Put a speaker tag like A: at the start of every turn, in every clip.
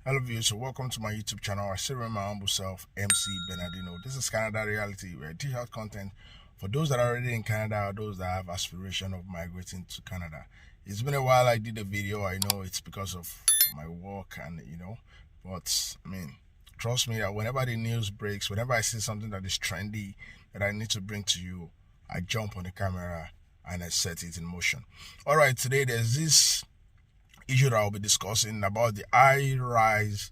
A: Hello viewers, so welcome to my YouTube channel. I still remember my humble self, MC Bernardino. This is Canada Reality, where I teach out content for those that are already in Canada or those that have aspiration of migrating to Canada. It's been a while I did a video. I know it's because of my work and but I mean, trust me that whenever the news breaks, whenever I see something that is trendy that I need to bring to you, I jump on the camera and I set it in motion. All right, today there's this issue that I'll be discussing about the high rise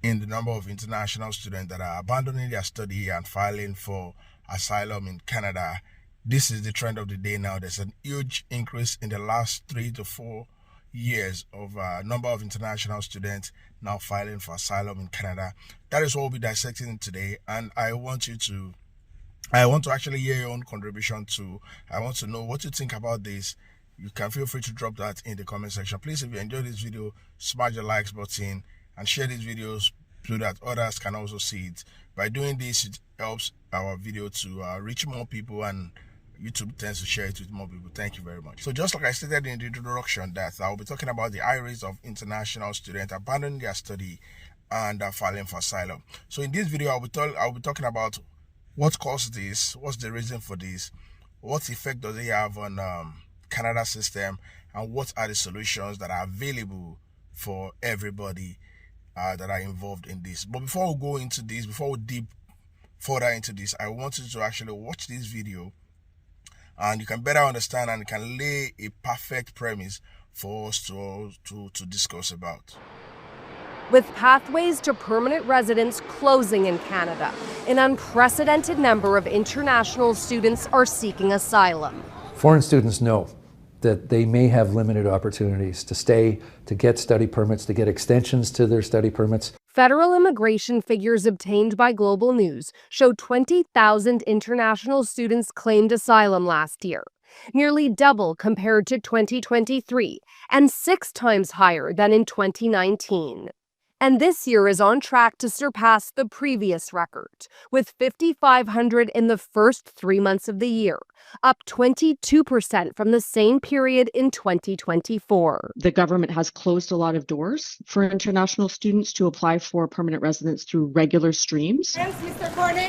A: in the number of international students that are abandoning their study and filing for asylum in Canada. This is the trend of the day now. There's a huge increase in the last 3 to 4 years of number of international students now filing for asylum in Canada. That is what we'll be dissecting today, and I want to actually hear your own contribution to. I want to know what you think about this. You can feel free to drop that in the comment section. Please, if you enjoyed this video, smash the likes button and share these videos so that others can also see it. By doing this, it helps our video to reach more people, and YouTube tends to share it with more people. Thank you very much. So just like I stated in the introduction, that I'll be talking about the high rates of international students abandoning their study and filing for asylum. So in this video, I'll be talking about what caused this, what's the reason for this, what effect does it have on Canada system, and what are the solutions that are available for everybody that are involved in this. But before we go into this, before we deep further into this, I want you to actually watch this video and you can better understand and can lay a perfect premise for us to discuss about.
B: With pathways to permanent residence closing in Canada, an unprecedented number of international students are seeking asylum.
C: Foreign students know that they may have limited opportunities to stay, to get study permits, to get extensions to their study permits.
B: Federal immigration figures obtained by Global News show 20,000 international students claimed asylum last year, nearly double compared to 2023 and 6 times higher than in 2019. And this year is on track to surpass the previous record, with 5,500 in the first 3 months of the year, up 22% from the same period in 2024.
D: The government has closed a lot of doors for international students to apply for permanent residence through regular streams.
B: Yes, Mr. Carney.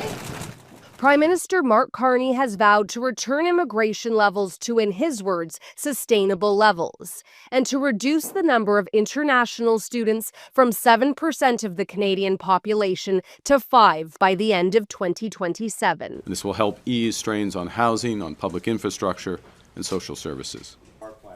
B: Prime Minister Mark Carney has vowed to return immigration levels to, in his words, sustainable levels, and to reduce the number of international students from 7% of the Canadian population to 5% by the end of 2027.
E: This will help ease strains on housing, on public infrastructure, and social services.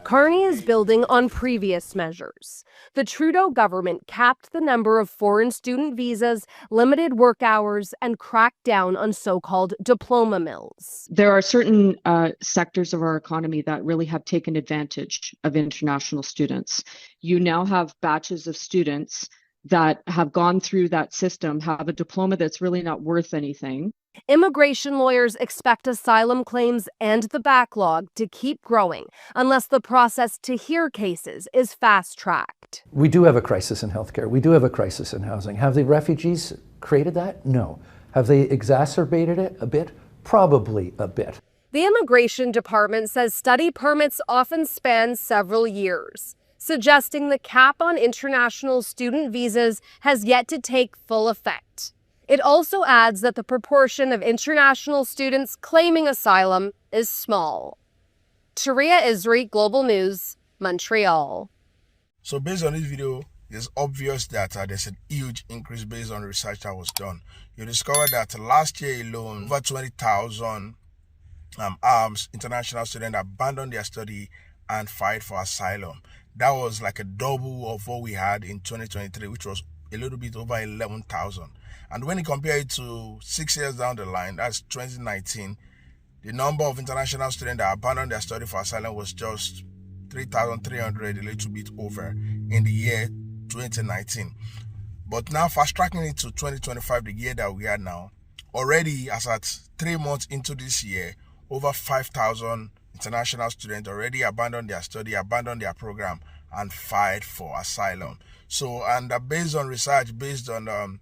B: Carney is building on previous measures. The Trudeau government capped the number of foreign student visas, limited work hours, and cracked down on so-called diploma mills.
D: There are certain sectors of our economy that really have taken advantage of international students. You now have batches of students that have gone through that system, have a diploma that's really not worth anything.
B: Immigration lawyers expect asylum claims and the backlog to keep growing unless the process to hear cases is fast-tracked.
C: We do have a crisis in healthcare. We do have a crisis in housing. Have the refugees created that? No. Have they exacerbated it a bit? Probably a bit.
B: The Immigration Department says study permits often span several years, suggesting the cap on international student visas has yet to take full effect. It also adds that the proportion of international students claiming asylum is small. Sharia Isri, Global News, Montreal.
A: So based on this video, it's obvious that there's a huge increase based on research that was done. You discovered that last year alone, over 20,000 international students abandoned their study and filed for asylum. That was like a double of what we had in 2023, which was a little bit over 11,000. And when you compare it to 6 years down the line, that's 2019, the number of international students that abandoned their study for asylum was just 3,300, a little bit over in the year 2019. But now fast-tracking it to 2025, the year that we are now, already as at 3 months into this year, over 5,000 international students already abandoned their study, abandoned their program, and filed for asylum. So, and based on research, based on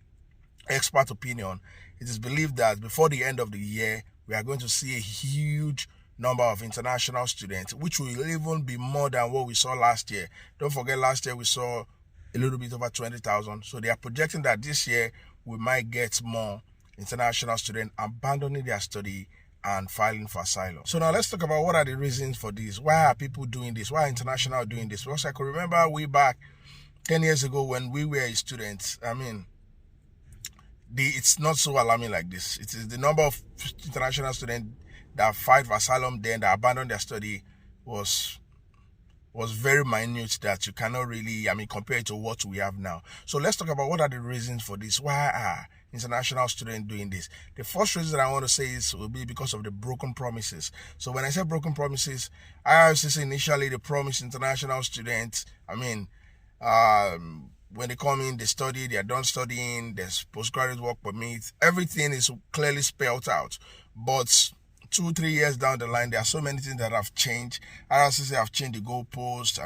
A: expert opinion, it is believed that before the end of the year, we are going to see a huge number of international students, which will even be more than what we saw last year. Don't forget, last year we saw a little bit over 20,000. So they are projecting that this year we might get more international students abandoning their study and filing for asylum. So now let's talk about what are the reasons for this. Why are people doing this? Why are international doing this? Because I could remember way back 10 years ago when we were students, it's not so alarming like this. It is the number of international students that filed for asylum then that abandoned their study was very minute, that you cannot really, compare it to what we have now. So let's talk about what are the reasons for this. Why are international students doing this? The first reason I want to say will be because of the broken promises. So when I say broken promises, IRCC initially they promised international students, when they come in, they study, they are done studying, there's postgraduate work permit, everything is clearly spelled out. But 2-3 years down the line, there are so many things that have changed. IRCC have changed the goalpost.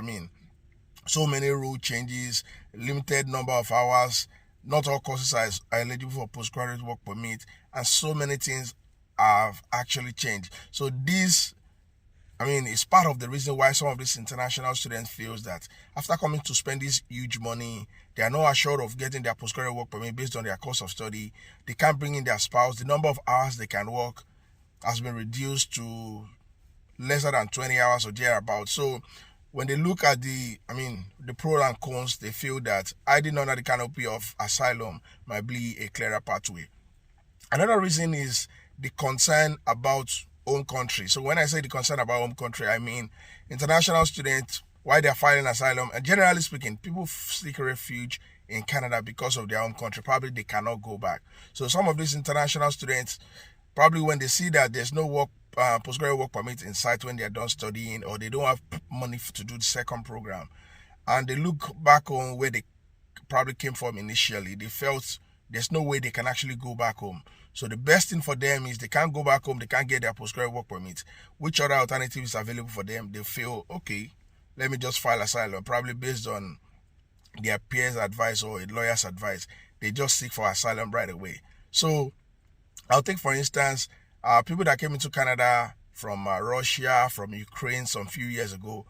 A: So many rule changes, limited number of hours, not all courses are eligible for postgraduate work permit, and so many things have actually changed. So this, it's part of the reason why some of these international students feels that after coming to spend this huge money, they are not assured of getting their postgraduate work permit based on their course of study. They can't bring in their spouse. The number of hours they can work has been reduced to lesser than 20 hours or thereabouts. So when they look at the pros and cons, they feel that hiding under the canopy of asylum might be a clearer pathway. Another reason is the concern about home country. So when I say the concern about home country, I mean international students, why they are filing asylum, and generally speaking, people seek refuge in Canada because of their home country. Probably they cannot go back. So some of these international students, probably when they see that there's no work, postgraduate work permit in sight when they're done studying, or they don't have money to do the second program, and they look back on where they probably came from initially, they felt there's no way they can actually go back home. So the best thing for them is they can't go back home, they can't get their postgraduate work permit. Which other alternatives are available for them? They feel, okay, let me just file asylum, probably based on their peers' advice or a lawyer's advice. They just seek for asylum right away. So I'll take, for instance, people that came into Canada from Russia, from Ukraine some few years ago.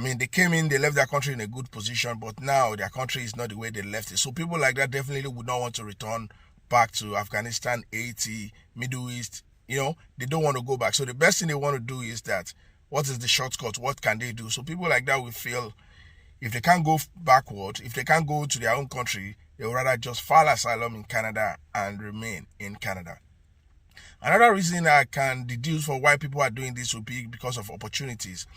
A: They came in, they left their country in a good position, but now their country is not the way they left it. So people like that definitely would not want to return back to Afghanistan, Haiti, Middle East. They don't want to go back. So the best thing they want to do is that, what is the shortcut? What can they do? So people like that will feel if they can't go backward, if they can't go to their own country, they would rather just file asylum in Canada and remain in Canada. Another reason I can deduce for why people are doing this would be because of opportunities.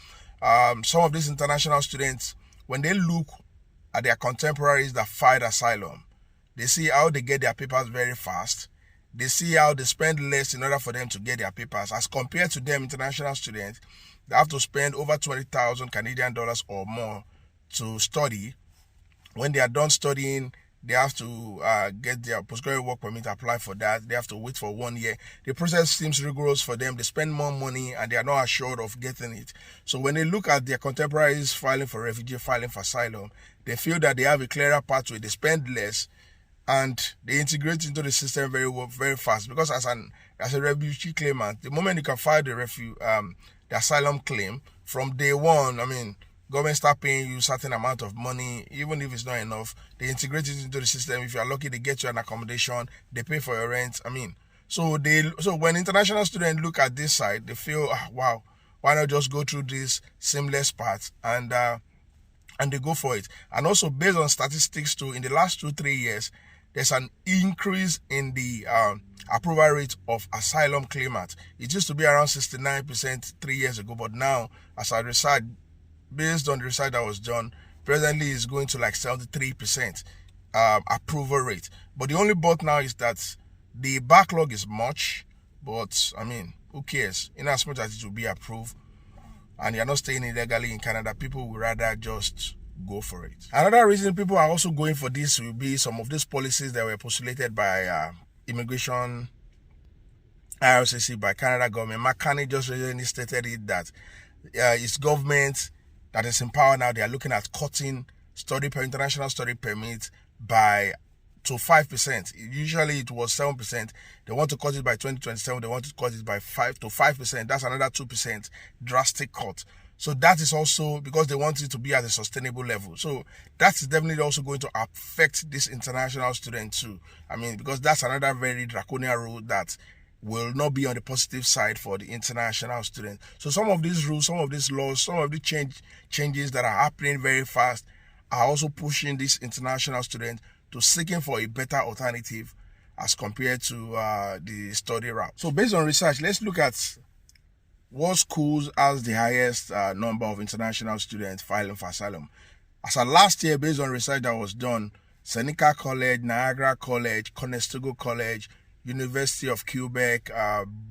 A: Some of these international students, when they look at their contemporaries that filed asylum, they see how they get their papers very fast. They see how they spend less in order for them to get their papers, as compared to them international students that have to spend over 20,000 Canadian dollars or more to study. When they are done studying, they have to get their postgraduate work permit, apply for that. They have to wait for 1 year. The process seems rigorous for them. They spend more money and they are not assured of getting it. So when they look at their contemporaries filing for refugee, filing for asylum, they feel that they have a clearer pathway. They spend less and they integrate into the system very fast. Because as a refugee claimant, the moment you can file the asylum claim, from day one, government start paying you a certain amount of money, even if it's not enough. They integrate it into the system. If you are lucky, they get you an accommodation. They pay for your rent. So when international students look at this side, they feel, wow, why not just go through this seamless path and they go for it. And also based on statistics too, in the last 2-3 years, there's an increase in the approval rate of asylum claimants. It used to be around 69% 3 years ago, but now, as I research, based on the research that was done, presently is going to like 73% approval rate. But the only but now is that the backlog is much, but who cares? In as much as it will be approved and you're not staying illegally in Canada, people will rather just go for it. Another reason people are also going for this will be some of these policies that were postulated by immigration, IRCC, by Canada government. McCartney just recently stated it that it's government that is in power now. They are looking at cutting international study permits to 5%. Usually it was 7%. They want to cut it by 2027. They want to cut it by 5%. That's another 2% drastic cut. So that is also because they want it to be at a sustainable level. So that's definitely also going to affect this international student too. I mean, because that's another very draconian rule that will not be on the positive side for the international student. So some of these rules, some of these laws, some of the changes that are happening very fast are also pushing this international student to seeking for a better alternative as compared to the study route. So based on research, let's look at what schools has the highest number of international students filing for asylum. As of last year, based on research that was done, Seneca College, Niagara College, Conestoga College, University of Quebec,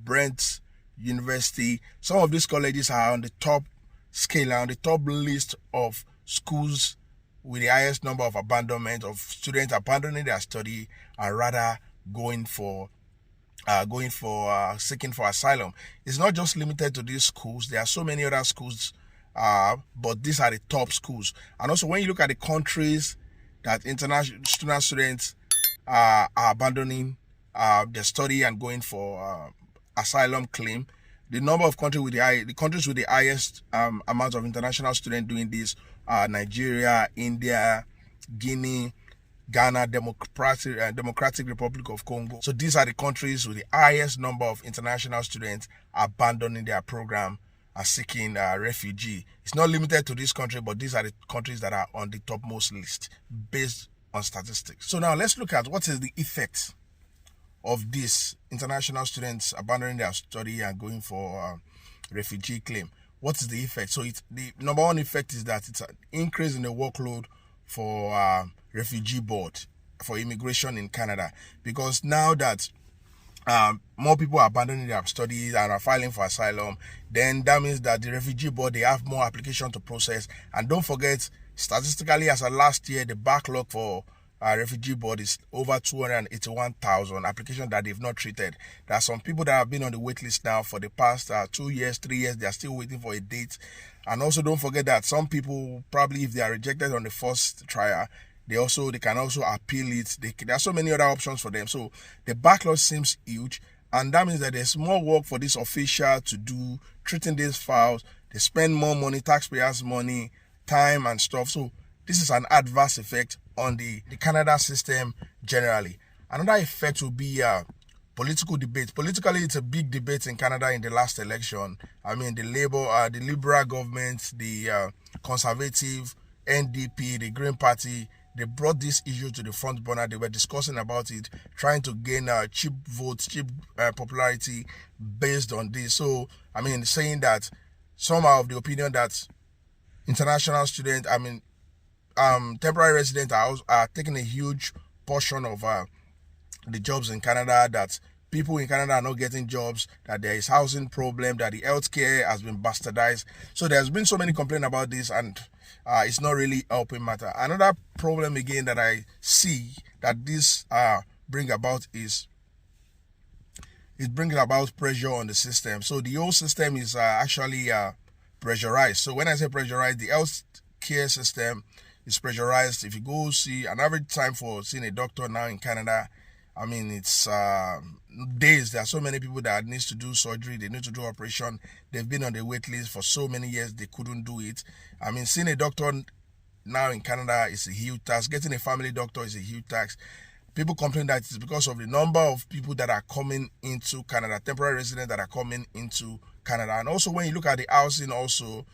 A: Brent University, some of these colleges are on the top scale, on the top list of schools with the highest number of abandonment of students abandoning their study and rather going for seeking for asylum. It's not just limited to these schools. There are so many other schools, but these are the top schools. And also, when you look at the countries that international students are abandoning their study and going for asylum claim, the number of countries with the highest amount of international students doing this are Nigeria, India, Guinea, Ghana, Democratic Republic of Congo. So these are the countries with the highest number of international students abandoning their program and seeking refugee. It's not limited to this country, but these are the countries that are on the topmost list based on statistics. So now let's look at what is the effect of these international students abandoning their study and going for refugee claim. What is the effect? So the number one effect is that it's an increase in the workload for refugee board, for immigration in Canada, because now that more people are abandoning their studies and are filing for asylum, then that means that the refugee board, they have more application to process. And don't forget, statistically, as of last year, the backlog for refugee board is over 281,000 applications that they've not treated. There are some people that have been on the wait list now for the past 2 years, 3 years. They are still waiting for a date. And also don't forget that some people, probably if they are rejected on the first trial, they can also appeal it. There are so many other options for them. So the backlog seems huge, and that means that there's more work for this official to do treating these files. They spend more money, taxpayers' money, time and stuff. So this is an adverse effect on the Canada system generally. Another effect will be political debate. Politically, it's a big debate in Canada in the last election. I mean, the Liberal government, the Conservative, NDP, the Green Party, they brought this issue to the front burner. They were discussing about it, trying to gain cheap votes, cheap popularity based on this. So, I mean, saying that some are of the opinion that international students, temporary residents are taking a huge portion of the jobs in Canada, that people in Canada are not getting jobs, that there is housing problem, that the healthcare has been bastardized. So there's been so many complaints about this, and it's not really helping matter. Another problem again that I see that this bring about is it brings about pressure on the system. So the whole system is actually pressurized. So when I say pressurized, the healthcare system is pressurized. If you go see an average time for seeing a doctor now in Canada, I mean, it's days. There are so many people that needs to do surgery. They need to do operation. They've been on the wait list for so many years. They couldn't do it. I mean, seeing a doctor now in Canada is a huge task. Getting a family doctor is a huge task. People complain that it's because of the number of people that are coming into Canada, temporary residents that are coming into Canada. And also when you look at the housing, also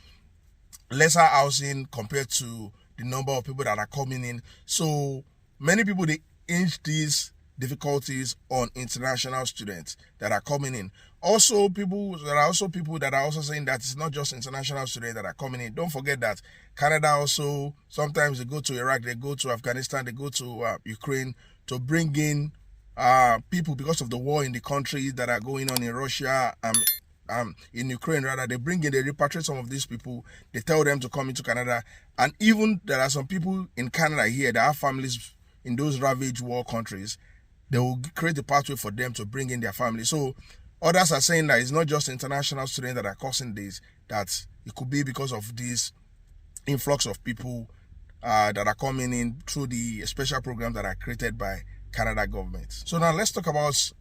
A: lesser housing compared to the number of people that are coming in. So many people, they inch these difficulties on international students that are coming in. Also, there are also people that are also saying that it's not just international students that are coming in. Don't forget that Canada also, sometimes they go to Iraq, they go to Afghanistan, they go to Ukraine to bring in people because of the war in the country that are going on in Russia, in Ukraine rather. They repatriate some of these people. They tell them to come into Canada. And even there are some people in Canada here that have families in those ravaged war countries. They will create a pathway for them to bring in their family. So others are saying that it's not just international students that are causing this, that it could be because of this influx of people that are coming in through the special programs that are created by Canada government. So now let's talk about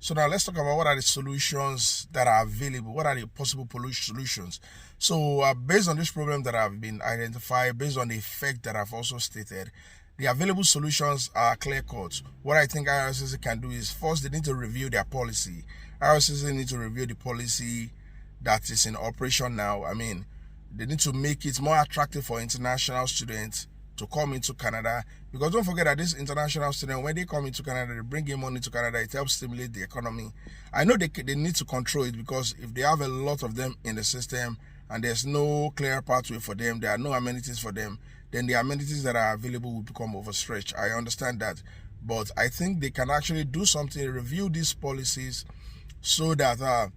A: So now let's talk about what are the solutions that are available. What are the possible solutions? So based on this problem that have been identified, based on the effect that I've also stated, the available solutions are clear-cut. What I think IRCC can do is, first, they need to review their policy. IRCC need to review the policy that is in operation now. I mean, they need to make it more attractive for international students to come into Canada, because don't forget that this international student, when they come into Canada, they bring in money to Canada, it helps stimulate the economy. I know they need to control it, because if they have a lot of them in the system and there's no clear pathway for them, there are no amenities for them, then the amenities that are available will become overstretched. I understand that, but I think they can actually do something, review these policies so that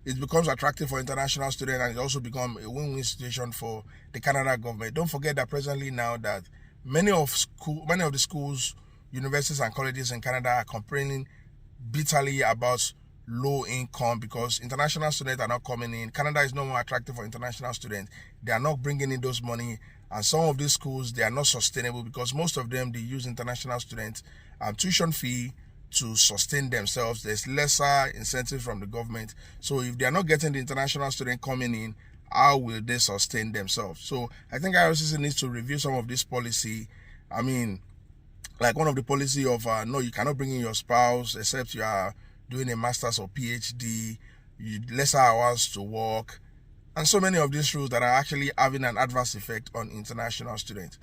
A: it becomes attractive for international students, and it also becomes a win-win situation for the Canada government. Don't forget that presently now that many of the schools, universities and colleges in Canada are complaining bitterly about low income, because international students are not coming in. Canada is no more attractive for international students. They are not bringing in those money, and some of these schools, they are not sustainable, because most of them, they use international students tuition fee to sustain themselves. There's lesser incentive from the government. So if they are not getting the international student coming in, how will they sustain themselves? So I think IRCC needs to review some of this policy. I mean, like one of the policy of no, you cannot bring in your spouse except you are doing a master's or PhD, lesser hours to work, and so many of these rules that are actually having an adverse effect on international students.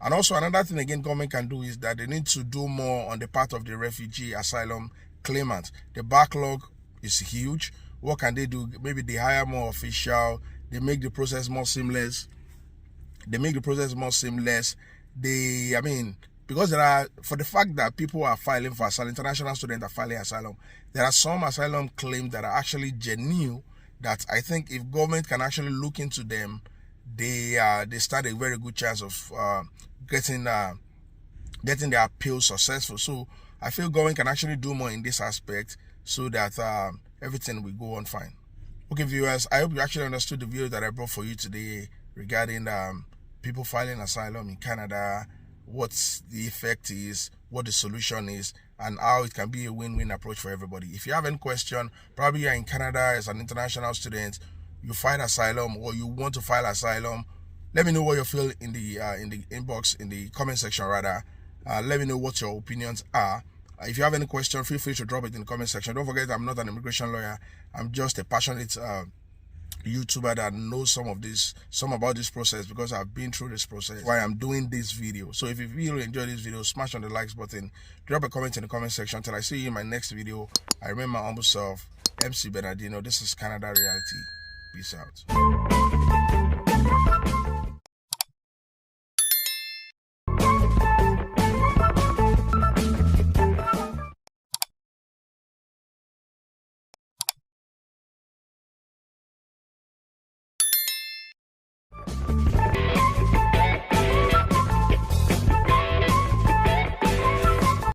A: And also another thing again government can do is that they need to do more on the part of the refugee asylum claimants. The backlog is huge. What can they do? Maybe they hire more official, they make the process more seamless. I mean, because there are, for the fact that people are filing for asylum, international students are filing asylum, there are some asylum claims that are actually genuine, that I think if government can actually look into them, they stand a very good chance of getting their appeal successful. So I feel government can actually do more in this aspect so that everything will go on fine. Okay, viewers, I hope you actually understood the video that I brought for you today regarding people filing asylum in Canada, what the effect is, what the solution is, and how it can be a win-win approach for everybody. If you have any question, probably you're in Canada as an international student, you file asylum or you want to file asylum, let me know what you feel in the inbox, in the comment section rather. Let me know what your opinions are. If you have any question, feel free to drop it in the comment section. Don't forget, I'm not an immigration lawyer. I'm just a passionate YouTuber that knows some about this process, because I've been through this process while I'm doing this video. So if you really enjoy this video, smash on the likes button, drop a comment in the comment section. Until I see you in my next video, I remain my humble self, MC Bernardino. This is Canada Reality. Peace out.